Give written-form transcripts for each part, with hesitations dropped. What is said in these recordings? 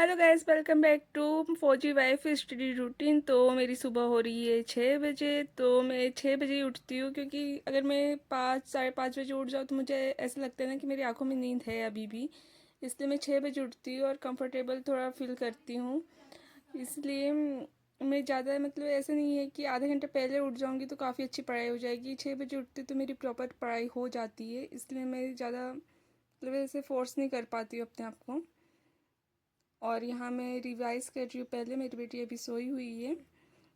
Hello guys, welcome back to Fauji wife study routine. तो मेरी सुबह हो रही है 6 बजे। तो मैं 6 बजे ही उठती हूँ, क्योंकि अगर मैं 5 साढ़े 5 बजे उठ जाऊँ तो मुझे ऐसा लगता है ना कि मेरी आंखों में नींद है अभी भी। इसलिए मैं 6 बजे उठती हूँ और कंफर्टेबल थोड़ा फील करती हूँ। इसलिए मैं ज़्यादा मतलब ऐसा नहीं है कि आधे घंटे पहले उठ जाऊँगी तो काफ़ी अच्छी पढ़ाई हो जाएगी। 6 बजे उठती तो मेरी प्रॉपर पढ़ाई हो जाती है। इसलिए मैं ज़्यादा मतलब ऐसे फोर्स नहीं कर पाती हूँ अपने आप को। और यहाँ मैं रिवाइज़ कर रही हूँ। पहले मेरी बेटी अभी सोई हुई है,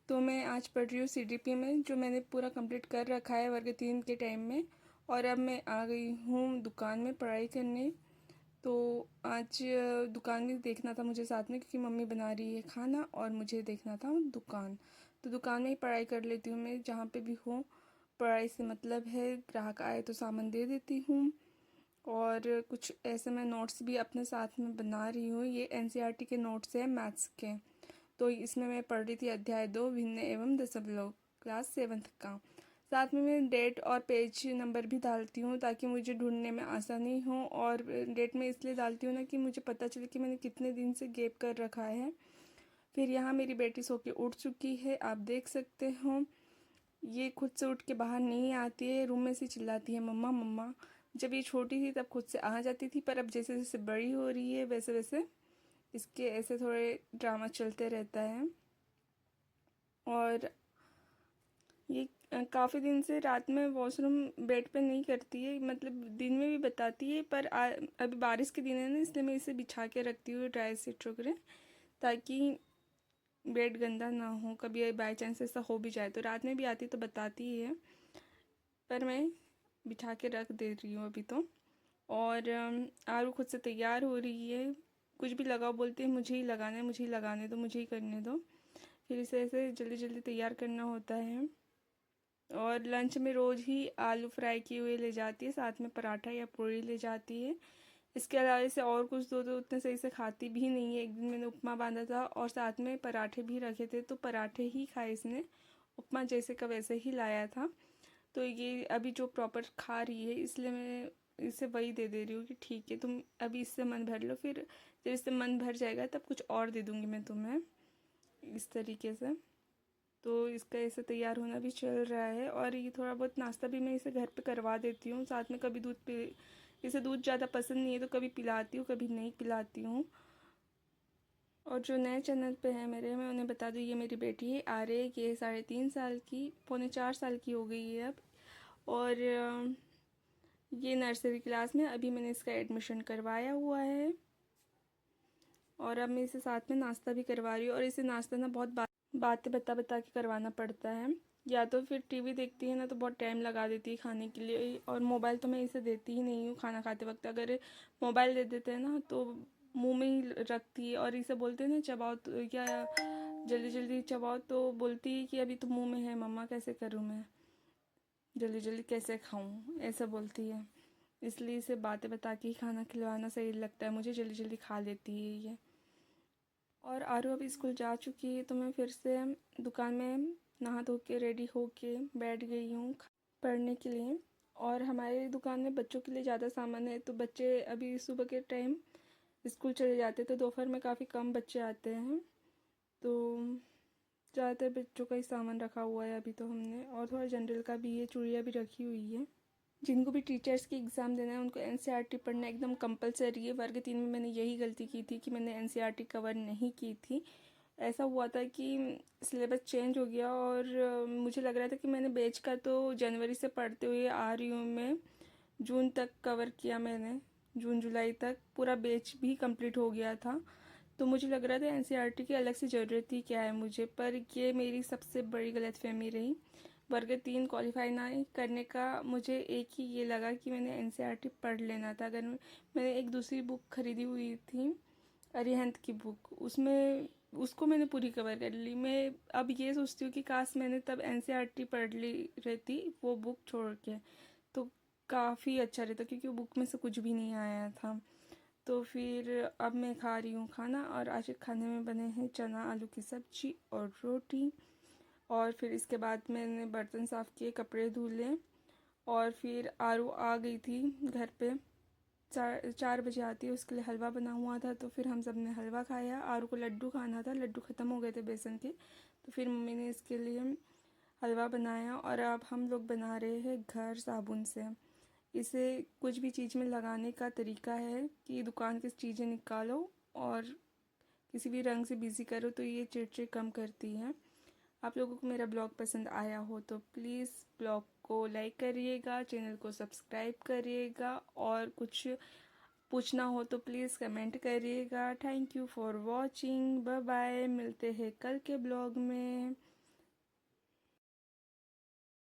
तो मैं आज पढ़ रही हूँ सीडीपी में, जो मैंने पूरा कंप्लीट कर रखा है वर्ग 3 के टाइम में। और अब मैं आ गई हूँ दुकान में पढ़ाई करने। तो आज दुकान भी देखना था मुझे साथ में, क्योंकि मम्मी बना रही है खाना और मुझे देखना था दुकान। तो दुकान में ही पढ़ाई कर लेती हूँ मैं, जहाँ पे भी हूँ। पढ़ाई से मतलब है, ग्राहक आए तो सामान दे देती हूँ। और कुछ ऐसे मैं नोट्स भी अपने साथ में बना रही हूँ। ये एनसीईआरटी के नोट्स हैं मैथ्स के। तो इसमें मैं पढ़ रही थी अध्याय 2 भिन्न एवं दशमलव, क्लास 7th का। साथ में मैं डेट और पेज नंबर भी डालती हूँ, ताकि मुझे ढूंढने में आसानी हो। और डेट में इसलिए डालती हूँ ना कि मुझे पता चले कि मैंने कितने दिन से गैप कर रखा है। फिर यहाँ मेरी बेटी सो के उठ चुकी है, आप देख सकते हो। ये खुद से उठ के बाहर नहीं आती है, रूम में से चिल्लाती है मम्मा मम्मा। जब ये छोटी थी तब खुद से आ जाती थी, पर अब जैसे जैसे बड़ी हो रही है वैसे वैसे इसके ऐसे थोड़े ड्रामा चलते रहता है। और ये काफ़ी दिन से रात में वॉशरूम बेड पे नहीं करती है, मतलब दिन में भी बताती है, पर अभी बारिश के दिन है ना, इसलिए मैं इसे बिछा के रखती हूँ ड्राई शीट वगैरह, ताकि बेड गंदा ना हो। कभी बाई चांस ऐसा हो भी जाए तो रात में भी आती तो बताती ही है, पर मैं बिठा के रख दे रही हूँ अभी तो। और आरू खुद से तैयार हो रही है। कुछ भी लगाओ बोलती है, मुझे ही लगाना है, मुझे ही लगाने दो, मुझे ही करने दो। फिर इसे ऐसे जल्दी जल्दी तैयार करना होता है। और लंच में रोज़ ही आलू फ्राई किए हुए ले जाती है, साथ में पराठा या पूरी ले जाती है। इसके अलावा इसे और कुछ दो तो उतने सही से खाती भी नहीं है। एक दिन मैंने उपमा बांधा था और साथ में पराठे भी रखे थे, तो पराठे ही खाए इसने। उपमा जैसे का वैसे ही लाया था। तो ये अभी जो प्रॉपर खा रही है, इसलिए मैं इसे वही दे दे रही हूँ कि ठीक है तुम अभी इससे मन भर लो, फिर जब इससे मन भर जाएगा तब कुछ और दे दूँगी मैं तुम्हें, इस तरीके से। तो इसका ऐसे तैयार होना भी चल रहा है। और ये थोड़ा बहुत नाश्ता भी मैं इसे घर पे करवा देती हूँ, साथ में कभी दूध पी, इसे दूध ज़्यादा पसंद नहीं है तो कभी पिलाती हूँ कभी नहीं पिलाती हूँ। और जो नए चैनल पे है मेरे, मैं उन्हें बता दूँ, ये मेरी बेटी है आर्य, ये 3.5 साल की, पौने 4 साल की हो गई है अब। और ये नर्सरी क्लास में अभी मैंने इसका एडमिशन करवाया हुआ है। और अब मैं इसे साथ में नाश्ता भी करवा रही हूँ। और इसे नाश्ता ना बहुत बातें बता बता के करवाना पड़ता है। या तो फिर टीवी देखती है ना, तो बहुत टाइम लगा देती है खाने के लिए। और मोबाइल तो मैं इसे देती ही नहीं हूँ खाना खाते वक्त। अगर मोबाइल दे देते हैं ना तो मुंह में ही रखती है। और इसे बोलते हैं ना चबाओ तो, या जल्दी जल्दी चबाओ, तो बोलती है कि अभी तो मुंह में है मम्मा, कैसे करूँ मैं, जल्दी जल्दी कैसे खाऊं, ऐसा बोलती है। इसलिए इसे बातें बता के ही खाना खिलवाना सही लगता है मुझे, जल्दी जल्दी खा लेती है ये। और आरू अभी स्कूल जा चुकी है, तो मैं फिर से दुकान में नहा धो के रेडी हो के बैठ गई हूँ पढ़ने के लिए। और हमारी दुकान में बच्चों के लिए ज़्यादा सामान है, तो बच्चे अभी सुबह के टाइम स्कूल चले जाते, तो दोपहर में काफ़ी कम बच्चे आते हैं। तो ज़्यादातर बच्चों का ही सामान रखा हुआ है अभी तो हमने। और थोड़ा जनरल का भी है, चूड़ियाँ भी रखी हुई है। जिनको भी टीचर्स की एग्ज़ाम देना है उनको एनसीईआरटी पढ़ना एकदम कंपलसरी है। वर्ग 3 में मैंने यही गलती की थी कि मैंने एनसीईआरटी कवर नहीं की थी। ऐसा हुआ था कि सिलेबस चेंज हो गया, और मुझे लग रहा था कि मैंने बैच का तो जनवरी से पढ़ते हुए आ रही हूँ मैं, जून तक कवर किया मैंने, जून जुलाई तक पूरा बैच भी कंप्लीट हो गया था। तो मुझे लग रहा था एनसीईआरटी की अलग से ज़रूरत ही क्या है मुझे, पर ये मेरी सबसे बड़ी गलतफहमी रही। वर्ग 3 क्वालिफाई ना करने का मुझे एक ही ये लगा कि मैंने एनसीईआरटी पढ़ लेना था। अगर मैंने एक दूसरी बुक खरीदी हुई थी, अरिहंत की बुक, उसमें उसको मैंने पूरी कवर कर ली। मैं अब ये सोचती हूँ कि काश मैंने तब एनसीईआरटी पढ़ ली रहती वो बुक छोड़ के, तो काफ़ी अच्छा रहता, क्योंकि वो बुक में से कुछ भी नहीं आया था। तो फिर अब मैं खा रही हूँ खाना, और आज खाने में बने हैं चना आलू की सब्जी और रोटी। और फिर इसके बाद मैंने बर्तन साफ़ किए, कपड़े धुले। और फिर आरू आ गई थी घर पे, 4 बजे आती है, उसके लिए हलवा बना हुआ था, तो फिर हम सब ने हलवा खाया। आरू को लड्डू खाना था, लड्डू ख़त्म हो गए थे बेसन के, तो फिर मम्मी ने इसके लिए हलवा बनाया। और अब हम लोग बना रहे हैं घर साबुन से। इसे कुछ भी चीज़ में लगाने का तरीका है कि दुकान की चीज़ें निकालो और किसी भी रंग से बिज़ी करो तो ये चिड़चिड़ कम करती है। आप लोगों को मेरा ब्लॉग पसंद आया हो तो प्लीज़ ब्लॉग को लाइक करिएगा, चैनल को सब्सक्राइब करिएगा, और कुछ पूछना हो तो प्लीज़ कमेंट करिएगा। Thank you for watching, bye bye, मिलते हैं कल के ब्लॉग में।